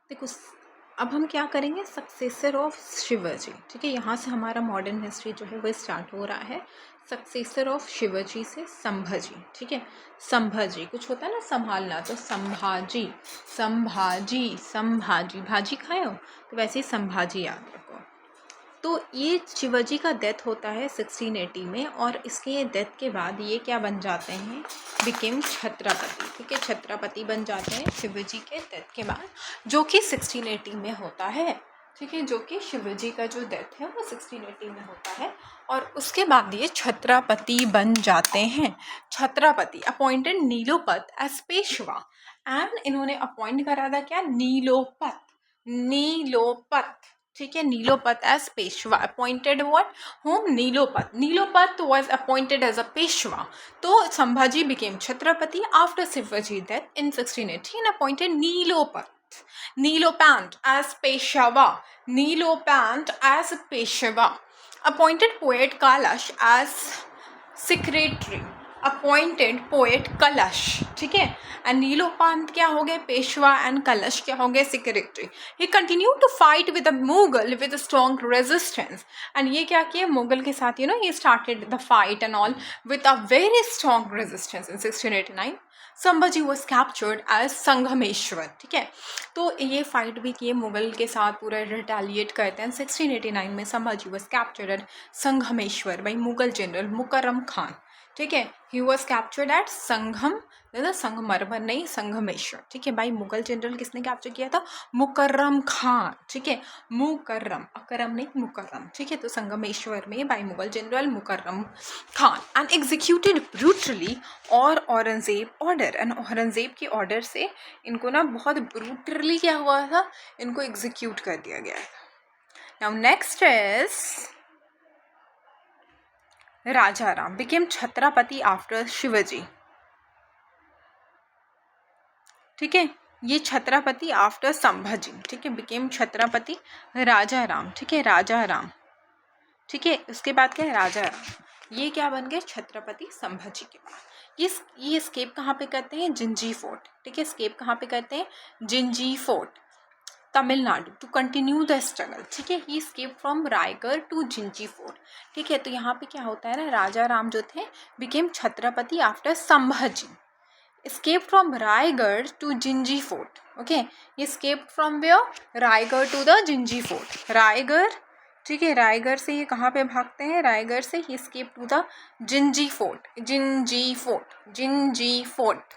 देखो अब हम क्या करेंगे, सक्सेसर ऑफ शिवाजी। ठीक है, यहाँ से हमारा मॉडर्न हिस्ट्री जो है वो स्टार्ट हो रहा है। सक्सेसर ऑफ शिवाजी से संभाजी। ठीक है, संभाजी कुछ होता है ना संभालना, तो संभाजी संभाजी संभाजी, भाजी खाए हो तो वैसे ही संभाजी याद रखो। तो ये शिवाजी का डेथ होता है 1680 में, और इसके डेथ के बाद ये क्या बन जाते हैं, बिकेम छत्रपति। ठीक है, छत्रपति बन जाते हैं शिवाजी के डेथ के बाद, जो कि 1680 में होता है। ठीक है, जो कि शिवाजी का जो डेथ है वो 1680 में होता है, और उसके बाद ये छत्रपति बन जाते हैं। Chhatrapati appointed Nilopant as Peshwa, and इन्होंने अपॉइंट करा था क्या, नीलोपत, नीलोपत। ठीक है, Nilopant as Peshwa, appointed what, whom Nilopant, Nilopant was appointed as a Peshwa. तो Sambhaji became Chhatrapati after Shivaji death in 1680 and appointed Neelopant as Peshwa, Neelopant as Peshwa, appointed poet Kalash as secretary, appointed poet कलश। ठीक है, एंड नीलोपंत क्या हो गए, पेशवा, एंड कलश क्या हो गए, secretary. He continue to fight with the Mughal with strong resistance, and ये क्या किया, मुगल के साथ ये started the fight and all with a very strong resistance in 1689। Sambhaji was captured as Sangameshwar. ठीक है, तो ये फाइट भी किए मुगल के साथ, पूरा रिटेलिएट करते हैं। 1689 में Sambhaji was captured at Sangameshwar by Mughal general Mukarram Khan. ठीक है, he was captured at Sangam, संगमरमर नहीं, संगमेश्वर। ठीक है, भाई मुगल जनरल किसने कैप्चर किया था, मुकर्रम खान। ठीक है, मुकर्रम, अकरम नहीं मुकर्रम। ठीक है, तो संगमेश्वर में by Mughal general Mukarram Khan, and executed brutally और औरंगजेब ऑर्डर, एंड औरंगजेब के ऑर्डर से इनको ना बहुत ब्रूटली क्या हुआ था, इनको एग्जीक्यूट कर दिया गया था। Now next is Rajaram became Chhatrapati after Shivaji. ठीक है, ये छत्रपति आफ्टर संभाजी। ठीक है, बिकेम छत्रपति राजाराम। ठीक है, राजाराम। ठीक है, उसके बाद क्या है, राजाराम, ये क्या बन गए, छत्रपति संभाजी के बाद। ये स्केप कहाँ पे करते हैं, जिंजी फोर्ट। ठीक है, स्केप कहाँ पे करते हैं, Jinji fort, Tamil Nadu, to continue the struggle. ठीक है, he escape from Raigad to Jinji fort. ठीक है, तो यहाँ पे क्या होता है ना, राजा राम जो थे became Chhatrapati after Sambhaji, escaped from Raigad to Jinji fort. Okay, ये escaped from where, Raigad to the Jinji fort, Raigad. ठीक है, रायगढ़ से ये कहाँ पे भागते हैं, रायगढ़ से ही escaped to the Jinji fort, Jinji fort, Jinji fort.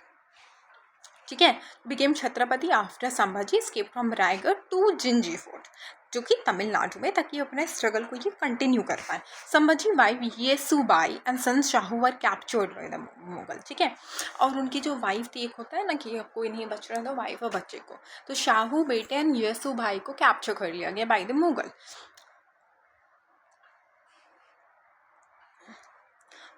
ठीक है, became Chhatrapati after Sambhaji, escaped from Raigad to Jinji fort, जो कि तमिलनाडु में, ताकि अपने स्ट्रगल को ये कंटिन्यू कर पाए। Sambhaji wife Yesubai and son Shahu were captured by the Mughal. ठीक है, और उनकी जो वाइफ थी, एक होता है ना कि कोई नहीं बच रहा था वाइफ और बच्चे को, तो शाहू बेटे एंड येसुबाई को कैप्चर कर लिया गया bye the Mughal.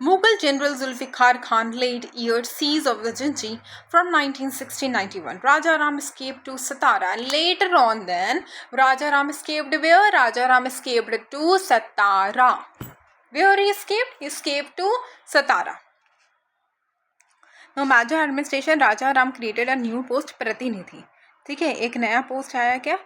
Mughal General Zulfikar Khan laid year siege of the Jinji from 1960-91. Rajaram escaped to Satara, and later on then Rajaram escaped where? Rajaram escaped to Satara. Where he escaped? He escaped to Satara. Now Major administration Rajaram created a new post, Pratinidhi. ठीक है, एक नया post आया क्या,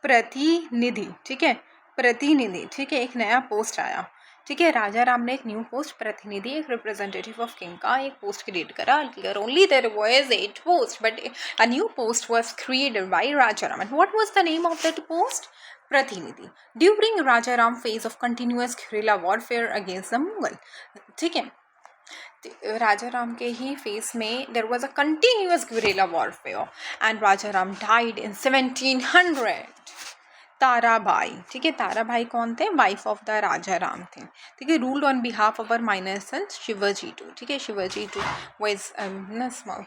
प्रतिनिधि। ठीक है, प्रतिनिधि। ठीक है, एक नया पोस्ट आया। ठीक है, राजा राम ने एक न्यू पोस्ट, प्रतिनिधि, एक रिप्रेजेंटेटिव ऑफ किंग का एक पोस्ट क्रिएट करा। Only there was 8 post, but a new post was created by Raja Ram. And what was the name of that post, Pratinidhi. During Raja Ram phase of continuous guerrilla warfare against the Mughal. ठीक है, राजा राम के ही phase में there was a continuous guerrilla warfare, and Raja Ram died in 1700। Tarabai. ठीक है, ताराबाई कौन थे, wife of the राजा राम थे। ठीक है, ruled on behalf of our minor son Shivaji two. ठीक है, Shivaji two was small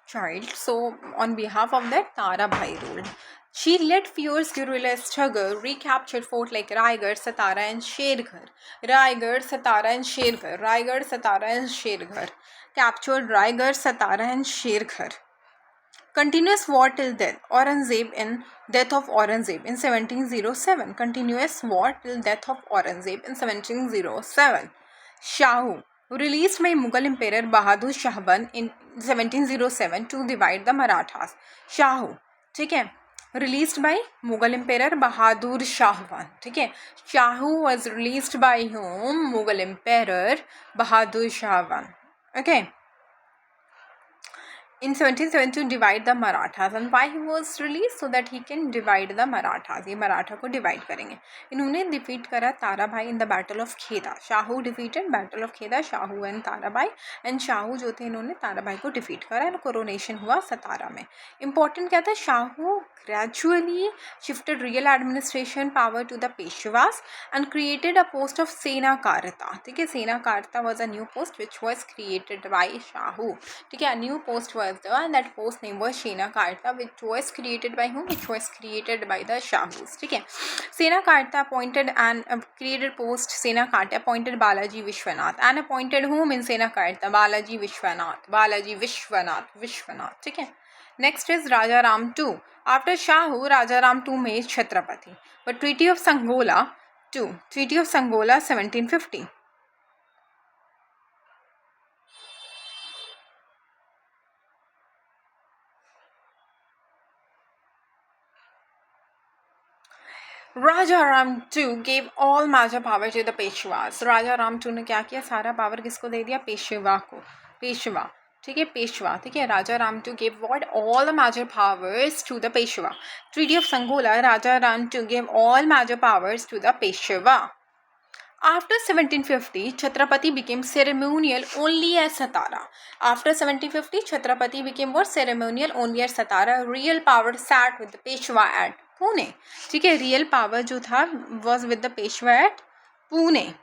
child, so on behalf of that Tarabai ruled. She led fierce guerrilla struggle, recaptured fort like Raigad, Satara and Sherghar. Raigad, Satara and Sherghar. Raigad, Satara and Sherghar. Captured Raigad, Satara and Sherghar. Continuous war till death. Aurangzeb in death of Aurangzeb in 1707. Continuous war till death of Aurangzeb in 1707. Shahu. released by Mughal Emperor Bahadur Shah I in 1707 to divide the Marathas. Shahu, ठीक है, released by Mughal Emperor Bahadur Shah I, ठीक है. Shahu was released by whom? Mughal Emperor Bahadur Shah I. Okay. In 1707 to divide the Marathas. And why he was released? So that he can divide the Marathas. ये मराठा को divide करेंगे. इन्होंने defeat करा Tarabai in the battle of Kheda. Shahu defeated battle of Kheda, Shahu and Tarabai. And Shahu जो थे इन्होंने ताराबाई को defeat करा एंड कोरोनेशन हुआ सतारा में. इंपॉर्टेंट क्या था? Shahu gradually shifted real administration power to the Peshwas and created a post of Senakarta. ठीक है, Senakarta was a new post which was created by Shahu. ठीक है, a new post was there and that post name was Senakarta, which was created by whom? Which was created by the Shahus. ठीक है, Senakarta appointed and created post Senakarta appointed Balaji Vishwanath and appointed whom in Senakarta? Balaji Vishwanath. Balaji Vishwanath. ठीक है. Next is Raja Ram II. After Shahu, Raja Ram II made Chhatrapati. But Treaty of Sangola II. Treaty of Sangola 1750. Raja Ram II gave all major power to the Peshwas. Raja Ram II ने क्या किया? सारा power किसको दे दिया? पेशवा को. पेशवा, ठीक है, पेशवा. ठीक है, Raja Ram two gave what? All the major powers to the Peshwa. Treaty of Sangola, Raja Ram two gave all major powers to the Peshwa. After 1750, Chhatrapati became ceremonial only at Satara. After 1750, Chhatrapati became what? Ceremonial only at Satara. Real power sat with the Peshwa at Pune. ठीक है, real power जो था was with the Peshwa at Pune.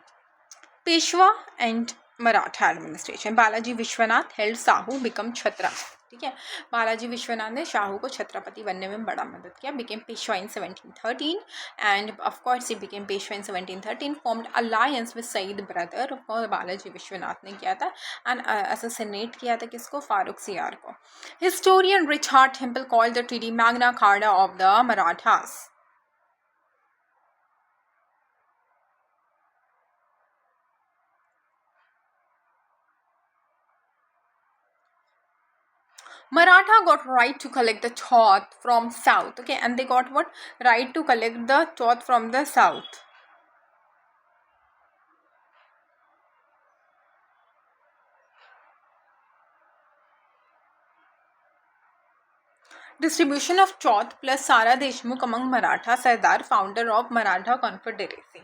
Peshwa and Maratha administration. Balaji Vishwanath helped Shahu become Chhatrapati. ठीक है, बालाजी विश्वनाथ ने शाहू को छत्रपति बनने में बड़ा मदद किया. Became Peshwa in 1713 and of course he became Peshwa in 1713. Formed alliance with Sayyid brother. Balaji Vishwanath ने किया था एंड असोसिनेट किया था किसको? फारूक सियार को. Historian Richard temple called the treaty Magna carta of the Marathas. Maratha got right to collect the chauth from south. Okay, and they got what? Right to collect the chauth from the south. Distribution of chauth plus Sara Deshmukh among Maratha Sardar, founder of Maratha Confederacy.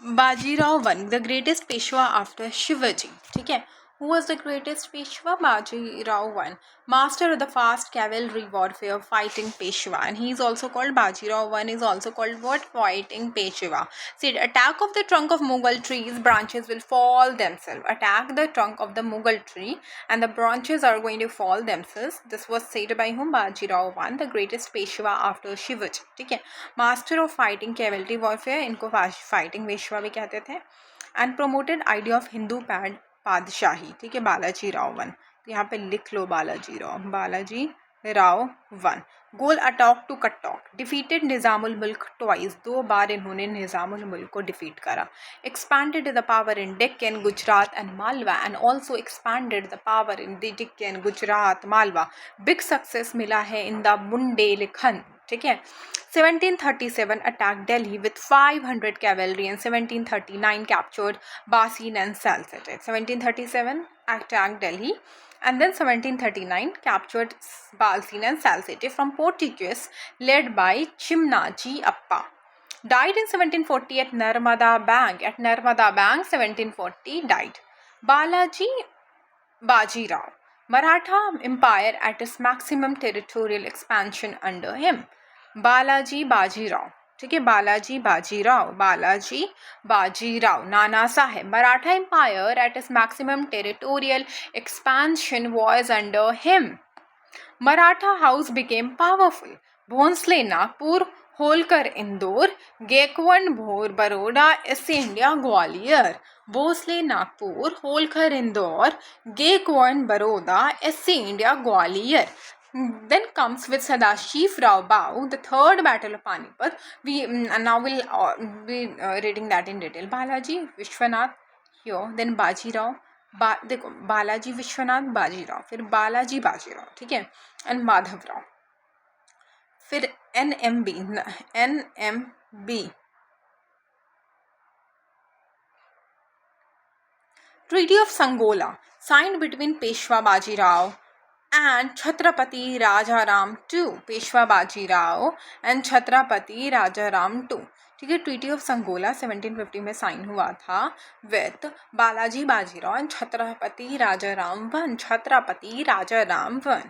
Bajirao I, the greatest Peshwa after Shivaji. ठीक है, who was the greatest Peshwa? Bajirao I, master of the fast cavalry warfare, fighting Peshwa, and he is also called Bajirao I is also called what? Fighting Peshwa. See, attack of the trunk of Mughal trees, branches will fall themselves. Attack the trunk of the Mughal tree and the branches are going to fall themselves. This was said by whom? Bajirao I, the greatest Peshwa after Shivaji. ठीक है, master of fighting cavalry warfare, इनको fighting Peshwa भी कहते थे. And promoted idea of Hindu Padshahi. ठीक है, Balaji Rao one. तो यहाँ पे लिख लो Balaji Rao. Balaji Rao one. Goal Attock to Cuttack. Defeated Nizamul Mulk twice. 2 बार इन्होंने निज़ामुल मुल्क को डिफीट करा. Expanded the power in Deccan, Gujarat and Malwa and also expanded the power in Deccan, Gujarat, Malwa. Big success मिला है इन द बुंदेलखंड. ठीक है, 1737 attacked Delhi with 500 cavalry and 1739 captured Basin and Salsette. 1737 attacked Delhi and then 1739 captured Basin and Salsette from Portuguese led by Chimnaji Appa. Died in 1740 at Narmada Bank. At Narmada Bank, 1740 died. Balaji Bajirao. Maratha Empire at its maximum territorial expansion under him. Balaji Bajirao. ठीक है, Balaji Bajirao. Balaji Bajirao. Nana Saheb. Maratha empire at its maximum territorial expansion was under him. Maratha house became powerful. Bhonsle Nagpur, Holkar Indore, Gaekwad Baroda, East India Gwalior. Bhonsle Nagpur, Holkar Indore, Gaekwad Baroda, East India Gwalior. Then comes with Sadashiv Rao Bau, the third battle of Panipat. We now will be reading that in detail. Balaji Vishwanath here, then Bajirao. देखो बालाजी विश्वनाथ बाजीराव, फिर बालाजी बाजीराव, ठीक है, and Madhavrao, फिर NMB Treaty of Sangola signed between Peshwa Bajirao and Chhatrapati Rajaram II. Peshwa Bajirao and Chhatrapati Rajaram II, ठीक है. Treaty of Sangola 1750 में sign हुआ था with Balaji Bajirao and Chhatrapati Rajaram I.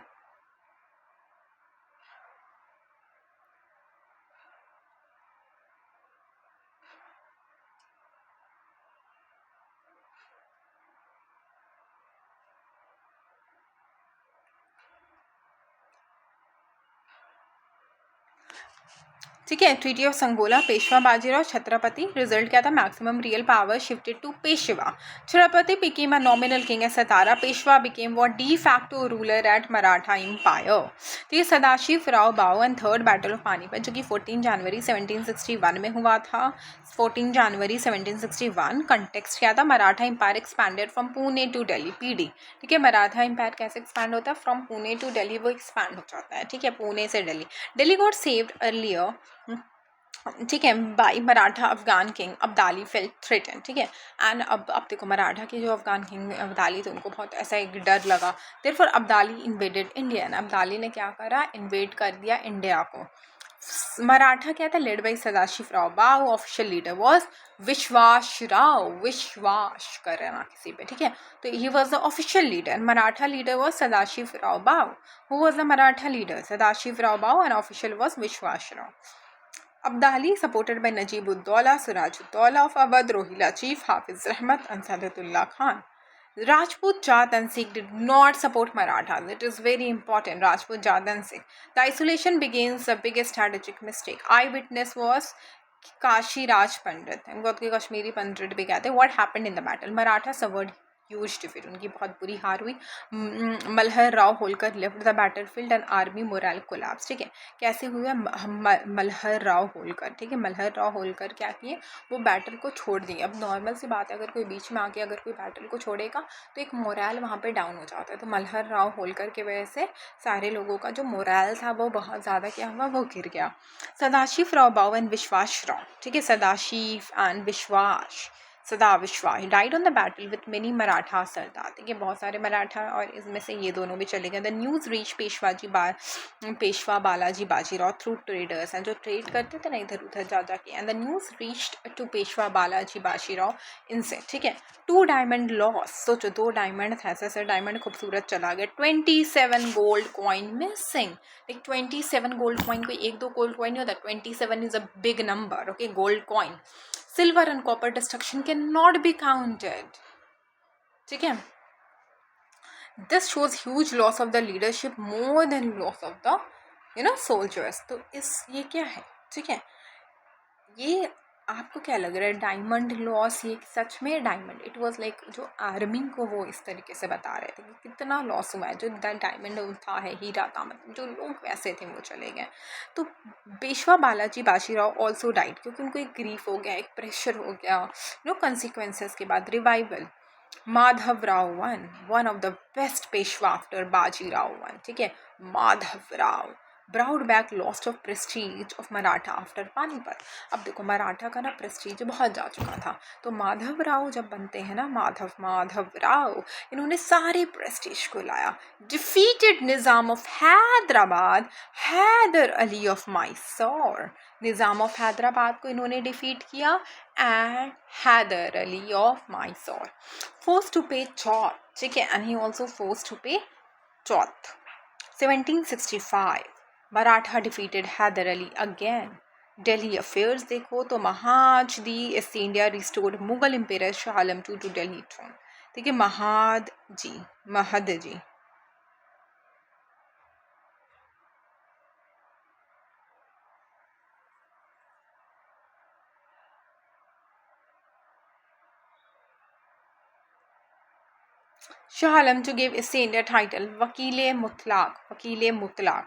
ठीक है. Treaty of Sangola, Peshwa Bajirao, Chhatrapati. Result क्या था? Maximum real power shifted to Peshwa. Chhatrapati became a nominal king at Satara. Peshwa became what? De facto ruler at Maratha empire. ठीक है. Sadashiv Rao Bhau and third battle of Panipat, जो कि 14 जनवरी 1761 में हुआ था. 14 जनवरी 1761. कंटेक्स्ट क्या था? Maratha empire expanded from Pune to Delhi. पीडी. ठीक है. मराठा एम्पायर कैसे एक्सपैंड होता है? फ्रॉम पुणे टू दिल्ली वो एक्सपैंड हो जाता है. ठीक है. पुणे से Delhi. Delhi got saved earlier, ठीक है, by Maratha Afghan king Abdali fail threaten. ठीक है. एंड अब देखो मराठा के जो अफगान किंग अब्दाली थे उनको बहुत ऐसा एक डर लगा. Therefore Abdali invaded India. Abdali ने क्या करा? इन्वेड कर दिया इंडिया को. मराठा क्या था? लेड बाई सदाशिव राव बाऊ. ऑफिशियल लीडर वॉज विश्वास राव. विश्वास कर रहे ना किसी पे. ठीक है. तो he was the official leader. Maratha leader was Sadashiv Rao Bhau. Who was the Maratha leader? Sadashiv Rao Bhau and official was विश्वास Rao. Abdali, supported by Najib-ud-Dawla, Siraj-ud-Dawla of Awadh, Rohilla Chief, Hafiz Rahmat and Sadatullah Khan. Rajput, Jat and Sikh did not support Marathas. It is very important. Rajput, Jat and Sikh. The isolation begins the biggest strategic mistake. Eyewitness was Kashi Raj Pandit. इनको के कश्मीरी पंडित भी कहते हैं. What happened in the battle? Maratha suffered huge defeat. उनकी बहुत बुरी हार हुई. Malhar Rao Holkar left the battlefield and army morale collapse. ठीक है. कैसे हुआ? मल्हर राव होलकर. ठीक है. मल्हर राव होलकर क्या किए? वो बैटल को छोड़ दिए. अब नॉर्मल सी बात है, अगर कोई बीच में आके अगर कोई बैटल को छोड़ेगा तो एक मोरल वहाँ पे डाउन हो जाता है. तो मल्हर राव होलकर की वजह से सारे लोगों का जो मोरल था वो बहुत ज़्यादा क्या हुआ? वो गिर गया. सदाशिव राव बाऊ एंड विश्वास राव. ठीक है. Sadashiv and Vishwas. Sada Vishwas. He died on the battle with many Maratha sardar. ठीक है. बहुत सारे मराठा और इसमें से ये दोनों भी चले गए. The news reach Peshwa Balaji Bajirao through traders. And जो ट्रेड करते थे ना इधर उधर जा जाके. And the news reached to Peshwa Balaji Bajirao इनसे. ठीक है. 2 डायमंड लॉस. सोचो 2 डायमंड था. ऐसा डायमंड खूबसूरत चला गया. 27 gold coin missing. Like 27 gold coin. कोई 1-2 गोल्ड कॉइन नहीं होता. 27 is a big number. Okay. Gold coin. Silver and copper destruction cannot be counted. ठीक है. This shows huge loss of the leadership more than loss of the soldiers. तो ये क्या है? ठीक है. ये आपको क्या लग रहा है? Diamond loss. ये सच में डायमंड. इट वाज लाइक जो आर्मी को वो इस तरीके से बता रहे थे कि कितना लॉस हुआ है. जो डायमंड था है हीरा था, मतलब जो लोग वैसे थे वो चले गए. तो पेशवा बालाजी बाजीराव ऑल्सो डाइड क्योंकि उनको एक ग्रीफ हो गया, एक प्रेशर हो गया कंसिक्वेंसेस के बाद. Revival. Madhav Rao one of the best Peshwa after Bajirao one. ठीक है. Madhav Rao brought back lost of prestige of Maratha after Panipat. अब देखो मराठा का ना प्रेस्टीज बहुत जा चुका था. तो माधव राव जब बनते हैं ना, माधव राव, इन्होंने सारे प्रेस्टीज को लाया. Defeated Nizam of Hyderabad, Hyder Ali of Mysore. Nizam of Hyderabad को इन्होंने डिफीट किया and Hyder Ali of Mysore. Force to pay chauth. ठीक है. And he also force to pay chauth. 1765 Maratha defeated Hyder Ali again. Delhi affairs देखो तो Mahadji east India restored Mughal empire Shah Alam II to Delhi throne. ठीक है. Mahadji. Shah Alam to give East India title Wakil-e Mutlaq.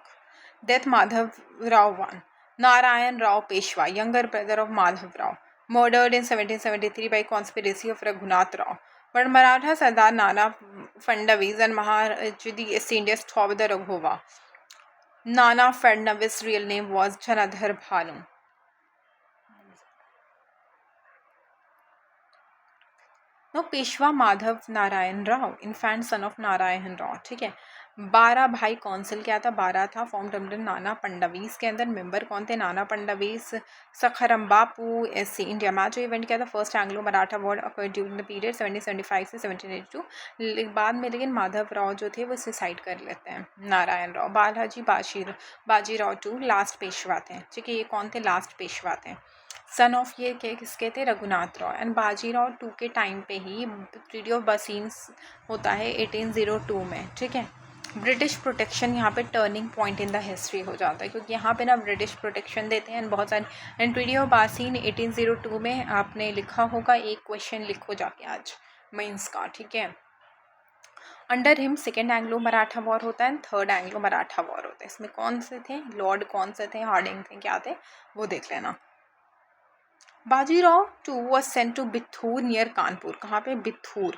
Death Madhav Rao I. Narayan Rao Peshwa, younger brother of Madhav Rao, murdered in 1773 by conspiracy of Raghunath Rao. But Maratha Sardar Nana Fadnavis and Maharajah East India stopped the Raghova. Nana Fadnavis' real name was Janadhar Bhanu. No Peshwa Madhav Narayan Rao, infant son of Narayan Rao, ठीक है। 12 Bhai council क्या था, 12 था, form under Nana Phadnavis के अंदर। Member कौन थे, नाना फडणवीस, सखरम बापू, SC India. Match event क्या था, first Anglo Maratha war occur during the period 1775 से 1782। बाद में लेकिन माधव राव जो थे वो सुसाइड कर लेते हैं। नारायण राव, बालाजी बाजीराव टू लास्ट पेशवा थे, ठीक है। ये कौन थे, लास्ट पेशवा थे। सन ऑफ ये के किसके थे, रघुनाथ राव। एंड बाजीराव टू के टाइम पे ही ट्रीटी ऑफ बसीन्स होता है 1802 में, ठीक है। ब्रिटिश प्रोटेक्शन यहाँ पे turning point in the history हो जाता है, क्योंकि यहाँ पे ना ब्रिटिश प्रोटेक्शन देते हैं बहुत सारे। एंड ट्रीटी ऑफ बासीन 1802 में आपने लिखा होगा, एक क्वेश्चन लिखो जाके आज मेंस का, ठीक है। Under him second Anglo Maratha war होता है, थर्ड एंग्लो मराठा वॉर होता है। इसमें कौन से थे, लॉर्ड कौन से थे, हार्डिंग थे, क्या थे, वो देख लेना। Bajirao two was sent to Bithoor near Kanpur, कहाँ पे, बिथूर।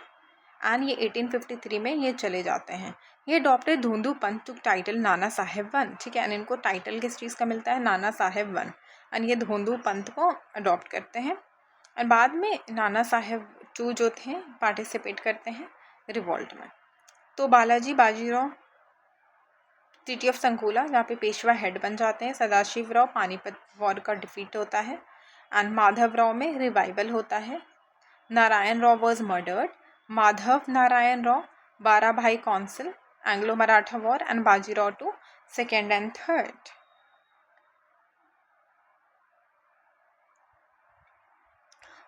एंड ये 1853 में ये चले जाते हैं। ये adopted Dhundhu Pant to title Nana Saheb one, ठीक है। एंड इनको टाइटल किस चीज़ का मिलता है, नाना साहेब वन। एंड ये धुंधु पंत को अडॉप्ट करते हैं। और बाद में नाना साहेब टू जो थे पार्टिसिपेट करते हैं रिवॉल्ट में। तो बालाजी बाजीराव ट्रीटी ऑफ संकुला, जहाँ पे पेशवा हेड बन जाते हैं। सदाशिव राव पानीपत वॉर का डिफीट होता है। एंड माधव राव में रिवाइवल होता है। Narayan Rao was murdered. Madhav Narayan Rao 12 Bhai council, Anglo Maratha war. And Bajirao two second and third.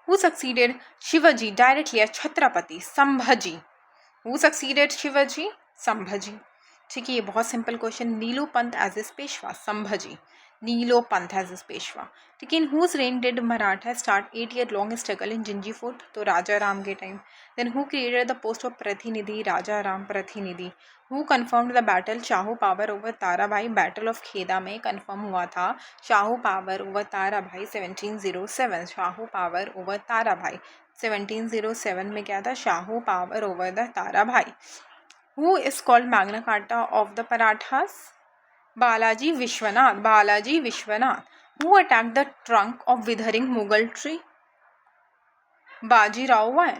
Who succeeded Shivaji directly as Chhatrapati? Sambhaji. Who succeeded Shivaji? Sambhaji. ठीक है, ये बहुत simple question. Nilo Pant as is Peshwa, Sambhaji. Nilo Pant as is Peshwa, ठीक है। In whose reign did Maratha start 8 year long struggle in Jinji fort, तो राजा राम के time. Then who created the post of Pratinidhi, Raja Ram Pratinidhi. Who confirmed the battle Shahu power over Tarabai, battle of Kheda में confirm हुआ था Shahu power over Tarabai 1707। Shahu power over Tarabai 1707 में क्या था, Shahu power over the Tarabai. Who is called Magna Carta of the Parathas? Balaji Vishwanath. Balaji Vishwanath. Who attacked the trunk of withering Mughal tree? Baji Rao I.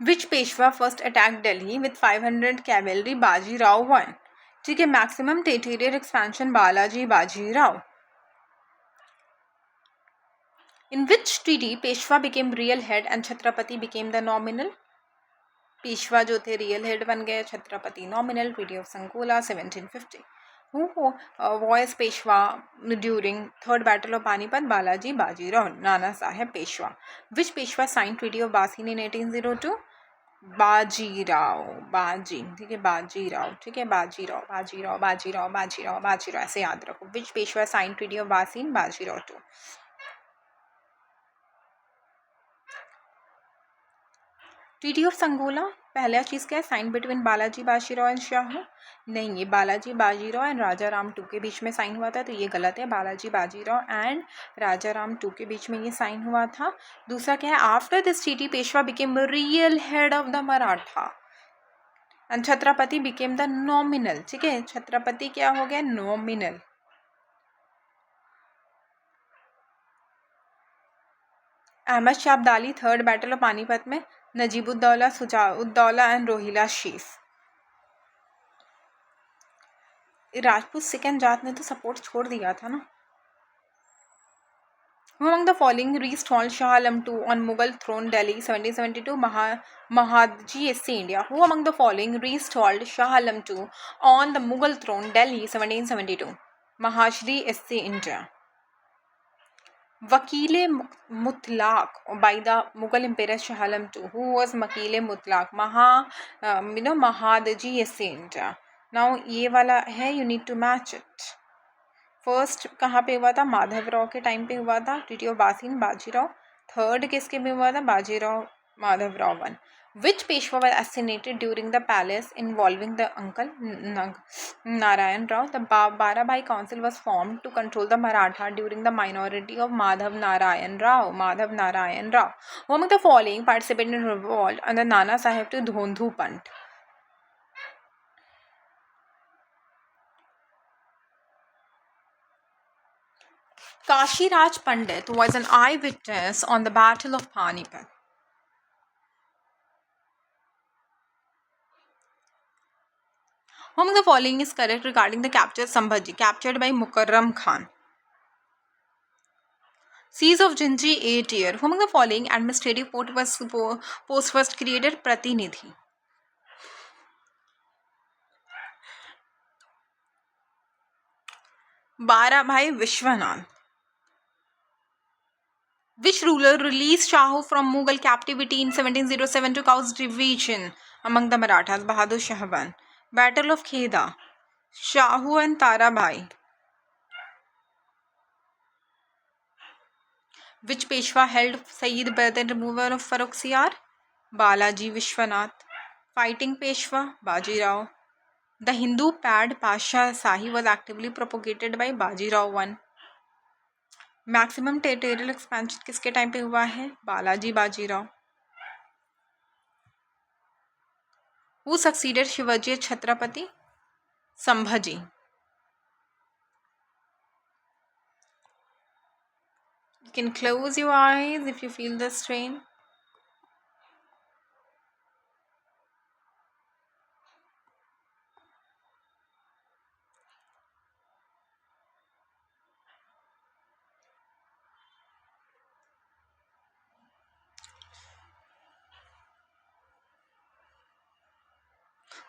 Which Peshwa first attacked Delhi with 500 cavalry? Baji Rao I. ठीक है। Maximum territorial expansion Balaji Baji Rao. In which treaty Peshwa became real head and Chhatrapati became the nominal? Peshwa जो थे real head बन गए, Chhatrapati nominal. Treaty of Sangola 1750। Who was Peshwa during third battle of Panipat? Balaji Bajirao, Nana Saheb Peshwa. Which Peshwa sign treaty of Bassein in 1802? Bajirao, Baji, ठीक है, बाजीराव, ठीक है, बाजीराव बाजीराव बाजीराव बाजीराव बाजीराव, ऐसे याद रखो। Which Peshwa sign treaty of Bassein? Bajirao two. Treaty of Sangola पहला चीज़ क्या है, sign between Balaji Bajirao and Shahu? नहीं, ये बालाजी बाजीराव एंड राजा राम टू के बीच में साइन हुआ था, तो ये गलत है। बालाजी बाजीराव एंड राजा राम टू के बीच में ये साइन हुआ था। दूसरा क्या है, after this treaty Peshwa became real head of the Maratha and Chhatrapati became the nominal, ठीक है। छत्रपति क्या हो गया, nominal. Ahmad Shah Abdali third battle of Panipat में, नजीबुद्दौला सुजाउद्दौला एंड रोहिला शीफ। राजपूत सिकंद जाट ने तो सपोर्ट छोड़ दिया था ना। Who among the following restalled Shah Alam II on Mughal throne Delhi 1772? Mahadji SC India. Who among the following restalled Shah Alam II on the Mughal throne Delhi 1772? Mahadji SC India. वकीले मुतलाक by the Mughal Emperor Shah Alam II. Who was वकीले मुतलाक? महादजी सेंट. Now ये वाला है, you need to match it. First कहाँ पे हुआ था? माधवराव के टाइम पे हुआ था, treaty of Bassein Bajirao. Third किसके में हुआ था? Bajirao Madhavrao one. Which Peshwa was assassinated during the palace involving the uncle Narayan Rao? The Barabhai Council was formed to control the Maratha during the minority of Madhav Narayan Rao. Who among the following participated in revolt under Nana Sahib to Dhondhu Pant? Kashi Raj Pandit was an eyewitness on the Battle of Panipat. Who among the following is correct regarding the capture of Sambhaji, captured by Mukarram Khan? Siege of Jinji 8 year. Who among the following administrative post was created? Pratinidhi. Barabhai Vishwanath. Which ruler released Shahu from Mughal captivity in 1707 to cause division among the Marathas? Bahadur Shah I. Battle of Kheda. Shahu and Tarabhai. Which Peshwa helped Sayyid Bairat and removal of Farrukhsiyar? Balaji Vishwanath. Fighting Peshwa? Bajirao. The Hindu pad Pasha Sahi was actively propagated by Bajirao I. Maximum territorial expansion किसके time पे हुआ है? Balaji Bajirao. Who succeeded Shivaji Chhatrapati? Sambhaji. You can close your eyes if you feel the strain.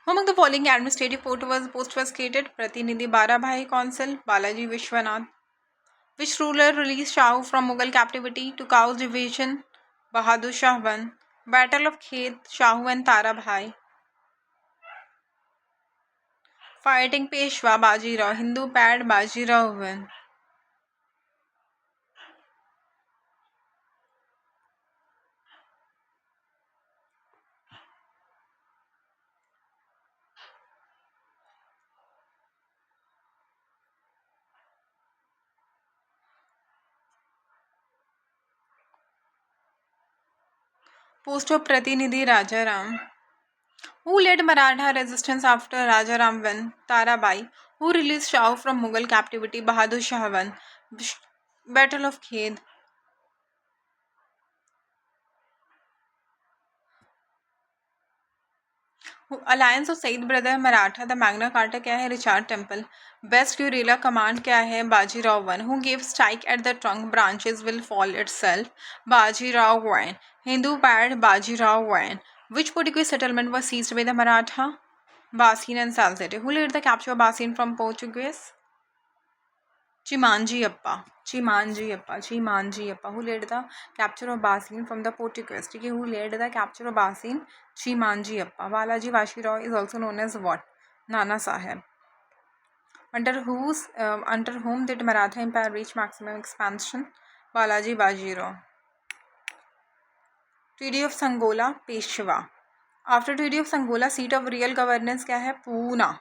Who among the following administrative post was created? Pratinidhi. Barabhai Council. Balaji Vishwanath. Which ruler released Shahu from Mughal captivity to cause division? Bahadur Shah I. Battle of Khed. Shahu and Tarabhai. Fighting Peshwa? Bajirao. Hindu pad Bajirao I. Post of Pratinidhi Rajaram. Who led Maratha resistance after Rajaram won? Tarabai. Who released Shahu from Mughal captivity? Bahadur Shah I. Battle of Khed. Alliance of Sayyid brother Maratha. The Magna Carta क्या है? Richard Temple. Best guerrilla command क्या है? Bajirao one. Who give strike at the trunk branches will fall itself? Bajirao one. Hindu पैड Bajirao one. Which Portuguese settlement was seized by the Maratha? Basin and Salzete. Who led the capture of Basin from Portuguese? Chimanji Appa. Who led the capture of Basin from the Portuguese? Who led the capture of Basin? Chimanji Appa. Balaji Bashirao is also known as what? Nana Sahib. Under whom did Maratha Empire reach maximum expansion? Balaji Bajirao. Treaty of Sangola, Peshwa. After Treaty of Sangola, seat of real governance क्या है? पूना.